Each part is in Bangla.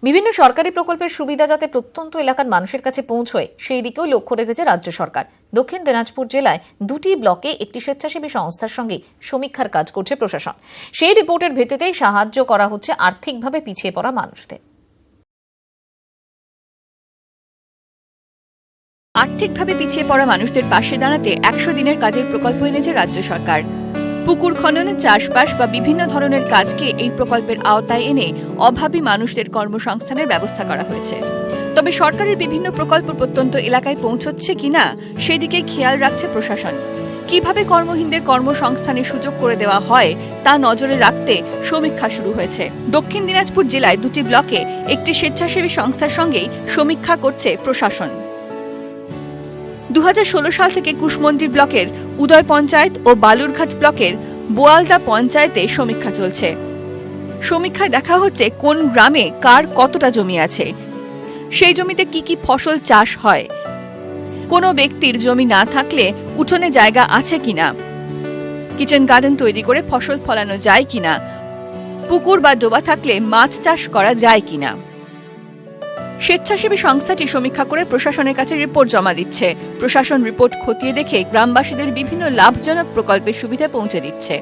বিভিন্ন সরকারি প্রকল্পের সুবিধা যাতে প্রত্যন্ত এলাকার মানুষের কাছে পৌঁছয় সেই দিকেও লক্ষ্য রেখেছে রাজ্য সরকার। দক্ষিণ দিনাজপুর জেলায় 2টি ব্লকে একটি স্বেচ্ছাসেবী সংস্থার সঙ্গে সমীক্ষার কাজ করছে প্রশাসন। সেই রিপোর্টের ভিত্তিতেই সাহায্য করা হচ্ছে আর্থিকভাবে পিছিয়ে পড়া মানুষদের। আর্থিকভাবে পিছিয়ে পড়া মানুষদের পাশে দাঁড়াতে 100 দিনের কাজের প্রকল্প এনেছে রাজ্য সরকার। পুকুর খনন, চাষবাস বা বিভিন্ন ধরনের কাজকে এই প্রকল্পের আওতায় এনে অভাবী মানুষদের কর্মসংস্থানের ব্যবস্থা করা হয়েছে। তবে সরকারের বিভিন্ন প্রকল্প প্রত্যন্ত এলাকায় পৌঁছচ্ছে কিনা সেদিকে খেয়াল রাখছে প্রশাসন। কিভাবে কর্মহীনদের কর্মসংস্থানের সুযোগ করে দেওয়া হয় তা নজরে রাখতে সমীক্ষা শুরু হয়েছে। দক্ষিণ দিনাজপুর জেলায় 2টি ব্লকে একটি স্বেচ্ছাসেবী সংস্থার সঙ্গেই সমীক্ষা করছে প্রশাসন। 2016 সাল থেকে কুশমন্ডি ব্লকের উদয় পঞ্চায়েত ও বালুরঘাট ব্লকের বোয়ালদা পঞ্চায়েতে সমীক্ষা চলছে। সমীক্ষায় দেখা হচ্ছে কোন গ্রামে কার কতটা জমি আছে, সেই জমিতে কি কি ফসল চাষ হয়, কোনো ব্যক্তির জমি না থাকলে উঠোনে জায়গা আছে কিনা, কিচেন গার্ডেন তৈরি করে ফসল ফলানো যায় কিনা, পুকুর বা ডোবা থাকলে মাছ চাষ করা যায় কিনা। স্বেচ্ছাসেবী সংস্থাটি সমীক্ষা করে প্রশাসনের কাছে রিপোর্ট জমা দিচ্ছে। প্রশাসন রিপোর্ট খতিয়ে দেখে গ্রামবাসীদের বিভিন্ন লাভজনক প্রকল্পের সুবিধা পৌঁছে দিচ্ছে।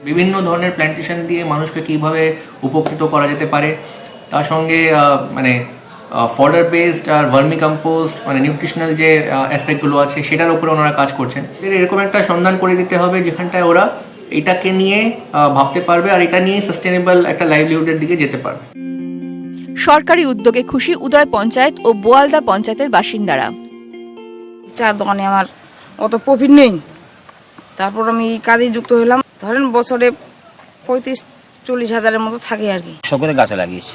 বিভিন্ন ধরনের প্ল্যান্টেশন দিয়ে মানুষকে কিভাবে উপকৃত করা যেতে পারে, তার সঙ্গে ফডার বেসড আর ভার্মি কম্পোস্ট নিউট্রিশনাল যে অ্যাসপেক্টগুলো আছে সেটার উপরে ওনারা কাজ করছেন। এরকম একটা সন্ধান করে দিতে হবে যেখানটায় ওরা এটাকে নিয়ে ভাবতে পারবে আর এটা নিয়ে সাস্টেনেবল একটা লাইভলিহুডের দিকে যেতে পারবে। সরকারি উদ্যোগে খুশি উদয় পঞ্চায়েত ও বোয়ালদা পঞ্চায়েতের বাসিন্দারা। চার দোকানে আমার অত প্রফিট নেই, তারপর আমি কাজে যুক্ত হলাম। ধরেন বছরে 35-40 হাজারের মতো থাকে আর কি। সকলে গাছ লাগিয়েছি,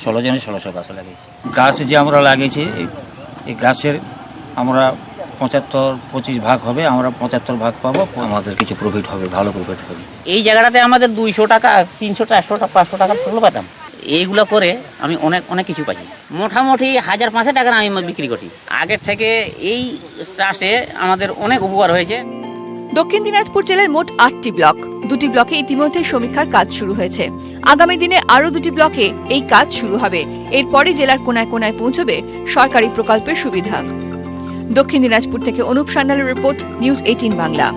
16 জনে 1600 গাছ লাগিয়েছি। গাছ যে আমরা লাগিয়েছি এই গাছের আমরা 75-25 ভাগ হবে, আমরা 75 ভাগ পাবো। আমাদের কিছু প্রফিট হবে, ভালো প্রফিট হবে। এই জায়গাটাতে আমাদের 200 টাকা, 300 টাকা, 400 টাকা, 500 টাকা ফসল পেতাম। এইগুলো করে আমি অনেক কিছু পাচ্ছি। মোটামুটি 1500 টাকা আমি বিক্রি করি। আগের থেকে এই চাষে আমাদের অনেক উপকার হয়েছে। দক্ষিণ দিনাজপুর জেলায় মোট 8টি ব্লক। 2টি ব্লকে ইতিমধ্যে সমীক্ষার কাজ শুরু হয়েছে। আগামী দিনে আরও 2টি ব্লকে এই কাজ শুরু হবে। এরপরই জেলার কোনায় কোনায় পৌঁছবে সরকারি প্রকল্পের সুবিধা। দক্ষিণ দিনাজপুর থেকে অনুপ সান্যালের রিপোর্ট, নিউজ 18 বাংলা।